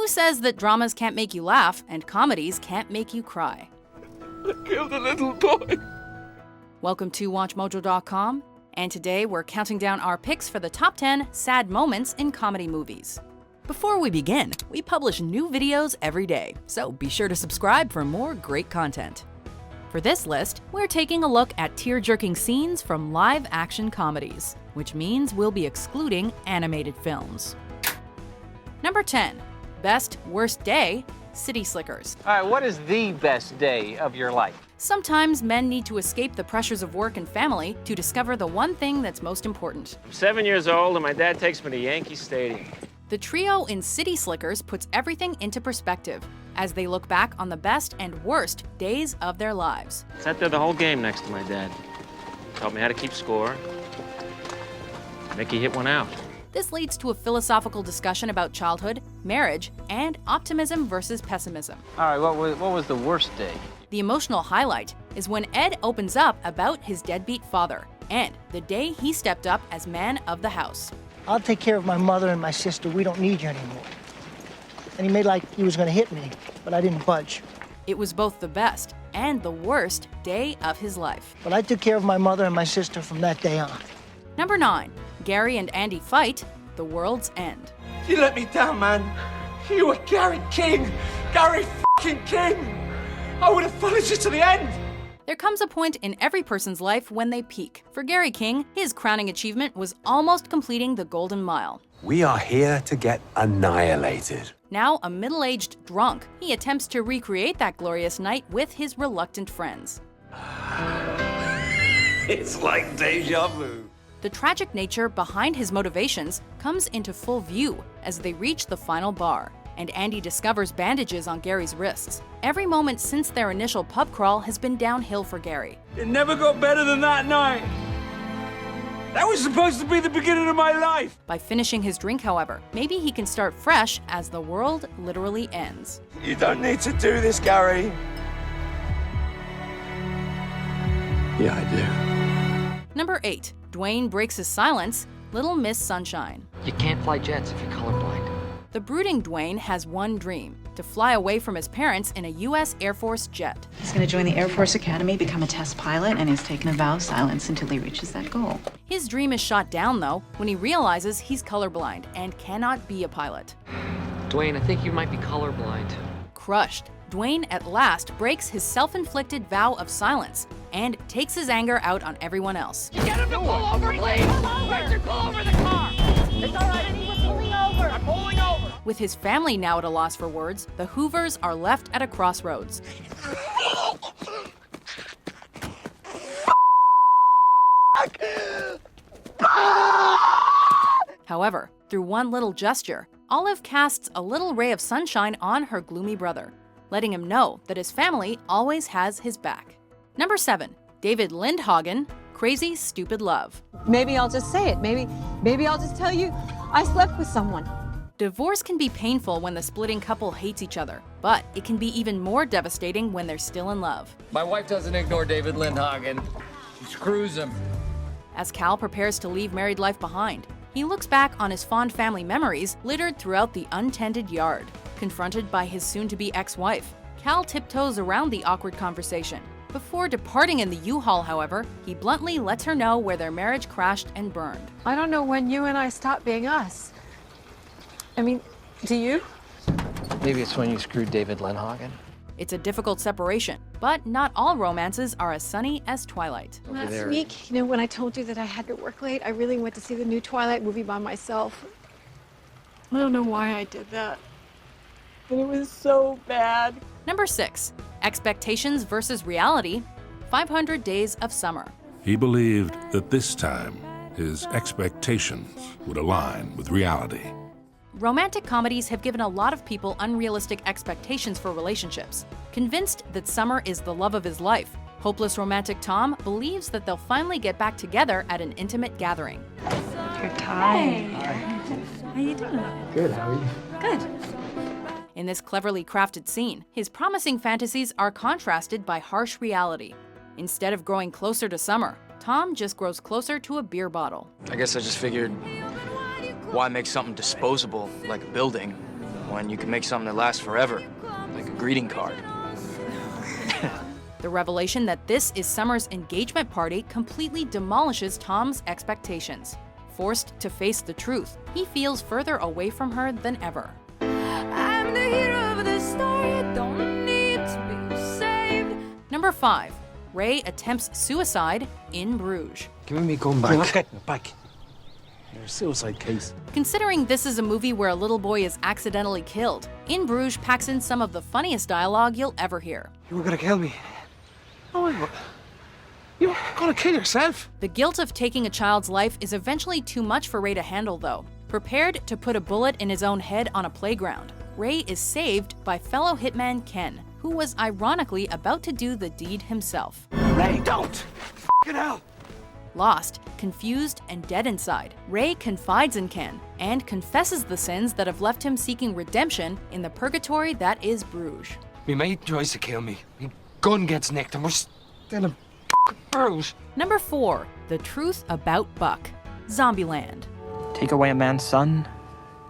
Who says that dramas can't make you laugh and comedies can't make you cry? I killed a little boy. Welcome to WatchMojo.com, and today we're counting down our picks for the top 10 sad moments in comedy movies. Before we begin, we publish new videos every day, so be sure to subscribe for more great content. For this list, we're taking a look at tear-jerking scenes from live-action comedies, which means we'll be excluding animated films. Number 10. Best Worst Day, City Slickers. All right, what is the best day of your life? Sometimes men need to escape the pressures of work and family to discover the one thing that's most important. I'm 7 years old and my dad takes me to Yankee Stadium. The trio in City Slickers puts everything into perspective as they look back on the best and worst days of their lives. Sat there the whole game next to my dad. Taught me how to keep score. Mickey hit one out. This leads to a philosophical discussion about childhood, marriage, and optimism versus pessimism. All right, what was the worst day? The emotional highlight is when Ed opens up about his deadbeat father and the day he stepped up as man of the house. I'll take care of my mother and my sister. We don't need you anymore. And he made like he was gonna hit me, but I didn't budge. It was both the best and the worst day of his life. But I took care of my mother and my sister from that day on. Number 9. Gary and Andy fight, The World's End. You let me down, man. You were Gary King. Gary fucking King. I would have followed you to the end. There comes a point in every person's life when they peak. For Gary King, his crowning achievement was almost completing the Golden Mile. We are here to get annihilated. Now a middle-aged drunk, he attempts to recreate that glorious night with his reluctant friends. It's like deja vu. The tragic nature behind his motivations comes into full view as they reach the final bar, and Andy discovers bandages on Gary's wrists. Every moment since their initial pub crawl has been downhill for Gary. It never got better than that night. That was supposed to be the beginning of my life. By finishing his drink, however, maybe he can start fresh as the world literally ends. You don't need to do this, Gary. Yeah, I do. Number 8. Dwayne breaks his silence, Little Miss Sunshine. You can't fly jets if you're colorblind. The brooding Dwayne has one dream, to fly away from his parents in a U.S. Air Force jet. He's going to join the Air Force Academy, become a test pilot, and he's taken a vow of silence until he reaches that goal. His dream is shot down, though, when he realizes he's colorblind and cannot be a pilot. Dwayne, I think you might be colorblind. Crushed, Dwayne at last breaks his self-inflicted vow of silence and takes his anger out on everyone else. Get him to pull over, please! Richard, pull over the car! It's all right, we're pulling over! I'm pulling over! With his family now at a loss for words, the Hoovers are left at a crossroads. However, through one little gesture, Olive casts a little ray of sunshine on her gloomy brother, letting him know that his family always has his back. Number 7. David Lindhagen, Crazy Stupid Love. Maybe I'll just say it. Maybe I'll just tell you I slept with someone. Divorce can be painful when the splitting couple hates each other, but it can be even more devastating when they're still in love. My wife doesn't ignore David Lindhagen. She screws him. As Cal prepares to leave married life behind, he looks back on his fond family memories littered throughout the untended yard. Confronted by his soon-to-be ex-wife, Cal tiptoes around the awkward conversation. Before departing in the U-Haul, however, he bluntly lets her know where their marriage crashed and burned. I don't know when you and I stopped being us. I mean, do you? Maybe it's when you screwed David Lindhagen. It's a difficult separation, but not all romances are as sunny as Twilight. Last week, when I told you that I had to work late, I really went to see the new Twilight movie by myself. I don't know why I did that, but it was so bad. Number 6. Expectations versus reality, 500 Days of Summer. He believed that this time, his expectations would align with reality. Romantic comedies have given a lot of people unrealistic expectations for relationships. Convinced that Summer is the love of his life, hopeless romantic Tom believes that they'll finally get back together at an intimate gathering. You're tired. How you doing? Good, how are you? Good. In this cleverly crafted scene, his promising fantasies are contrasted by harsh reality. Instead of growing closer to Summer, Tom just grows closer to a beer bottle. I guess I just figured, why make something disposable like a building when you can make something that lasts forever, like a greeting card. The revelation that this is Summer's engagement party completely demolishes Tom's expectations. Forced to face the truth, he feels further away from her than ever. I'm the hero of the story, I don't need to be saved. Number 5. Ray attempts suicide in Bruges. Give me gun back. Not getting it back. You're a suicide case. Considering this is a movie where a little boy is accidentally killed, In Bruges packs in some of the funniest dialogue you'll ever hear. You were gonna kill me. Oh, you were gonna kill yourself. The guilt of taking a child's life is eventually too much for Ray to handle, though. Prepared to put a bullet in his own head on a playground, Ray is saved by fellow hitman Ken, who was ironically about to do the deed himself. Ray, don't! F***ing hell! Lost, confused, and dead inside, Ray confides in Ken and confesses the sins that have left him seeking redemption in the purgatory that is Bruges. Me mate tries to kill me. Me gun gets nicked and we're still in Bruges. Number 4. The Truth About Buck. Zombieland. Take away a man's son,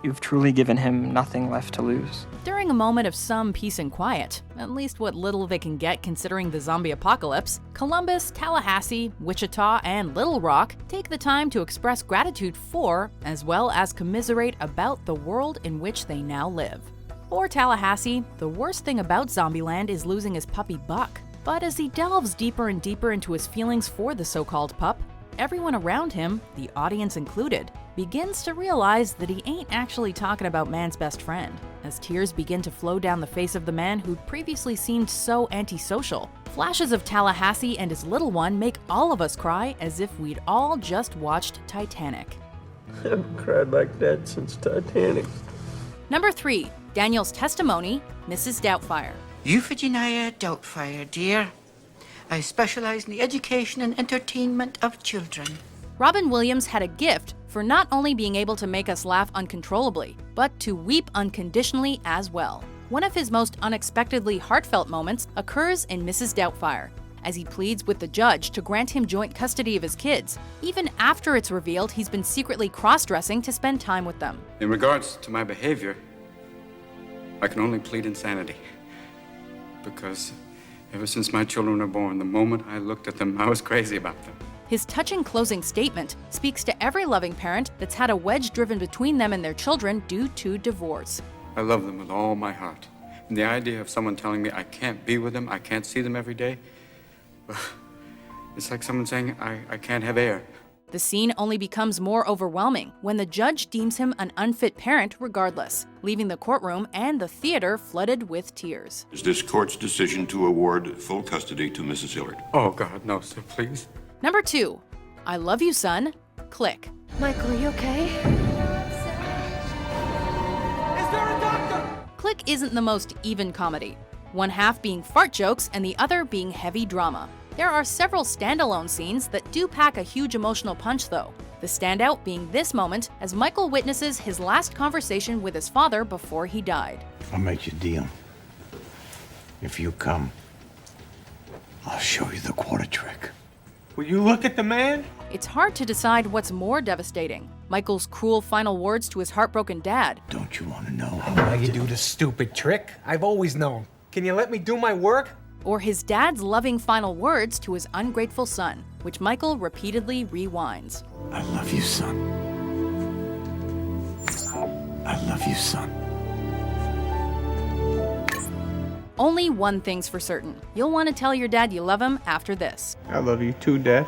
you've truly given him nothing left to lose. During a moment of some peace and quiet, at least what little they can get considering the zombie apocalypse, Columbus, Tallahassee, Wichita, and Little Rock take the time to express gratitude for, as well as commiserate about the world in which they now live. For Tallahassee, the worst thing about Zombieland is losing his puppy Buck. But as he delves deeper and deeper into his feelings for the so-called pup, everyone around him, the audience included, begins to realize that he ain't actually talking about man's best friend, as tears begin to flow down the face of the man who'd previously seemed so antisocial. Flashes of Tallahassee and his little one make all of us cry as if we'd all just watched Titanic. I haven't cried like that since Titanic. Number 3. Daniel's testimony, Mrs. Doubtfire. Euphigenia Doubtfire, dear. I specialize in the education and entertainment of children. Robin Williams had a gift for not only being able to make us laugh uncontrollably, but to weep unconditionally as well. One of his most unexpectedly heartfelt moments occurs in Mrs. Doubtfire, as he pleads with the judge to grant him joint custody of his kids, even after it's revealed he's been secretly cross-dressing to spend time with them. In regards to my behavior, I can only plead insanity. Because ever since my children were born, the moment I looked at them, I was crazy about them. His touching closing statement speaks to every loving parent that's had a wedge driven between them and their children due to divorce. I love them with all my heart. And the idea of someone telling me I can't be with them, I can't see them every day, it's like someone saying I can't have air. The scene only becomes more overwhelming when the judge deems him an unfit parent regardless, leaving the courtroom and the theater flooded with tears. Is this court's decision to award full custody to Mrs. Hillard? Oh, God, no, sir, please. Number 2. I Love You, Son. Click. Michael, are you okay? Is there a doctor? Click isn't the most even comedy, one half being fart jokes and the other being heavy drama. There are several standalone scenes that do pack a huge emotional punch, though. The standout being this moment as Michael witnesses his last conversation with his father before he died. I'll make you a deal. If you come, I'll show you the quarter trick. Will you look at the man? It's hard to decide what's more devastating. Michael's cruel final words to his heartbroken dad. Don't you want to know how you do this stupid trick? I've always known. Can you let me do my work? Or his dad's loving final words to his ungrateful son, which Michael repeatedly rewinds. I love you, son. I love you, son. Only one thing's for certain. You'll want to tell your dad you love him after this. I love you too, Dad.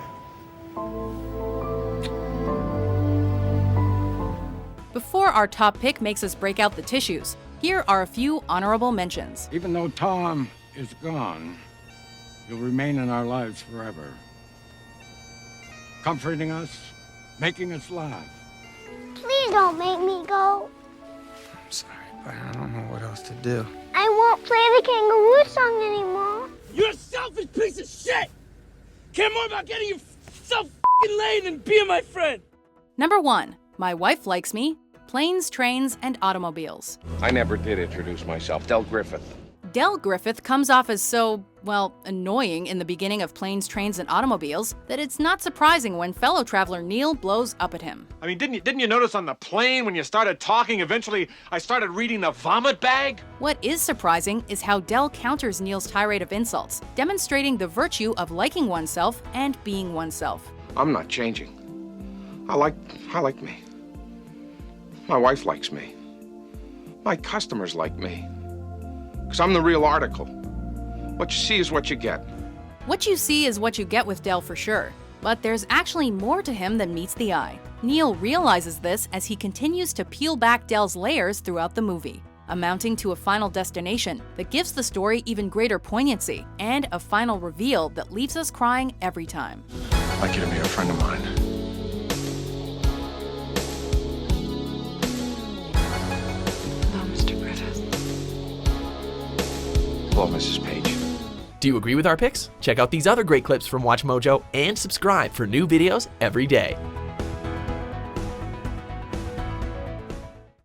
Before our top pick makes us break out the tissues, here are a few honorable mentions. Even though Tom is gone, you'll remain in our lives forever. Comforting us, making us laugh. Please don't make me go. I'm sorry, but I don't know what else to do. I won't play the kangaroo song anymore. You're a selfish piece of shit! Care more about getting yourself f***ing laid than being my friend! Number 1. My Wife Likes Me, Planes, Trains, and Automobiles. I never did introduce myself. Del Griffith. Del Griffith comes off as so, well, annoying in the beginning of Planes, Trains, and Automobiles that it's not surprising when fellow traveler Neil blows up at him. I mean, didn't you notice on the plane when you started talking, eventually I started reading the vomit bag? What is surprising is how Del counters Neil's tirade of insults, demonstrating the virtue of liking oneself and being oneself. I'm not changing. I like me. My wife likes me. My customers like me. Because I'm the real article. What you see is what you get. What you see is what you get with Del for sure. But there's actually more to him than meets the eye. Neil realizes this as he continues to peel back Del's layers throughout the movie, amounting to a final destination that gives the story even greater poignancy and a final reveal that leaves us crying every time. I'd like you to be a friend of mine. Hello, Mr. Griffith. Hello, Mrs. Page. Do you agree with our picks? Check out these other great clips from WatchMojo and subscribe for new videos every day.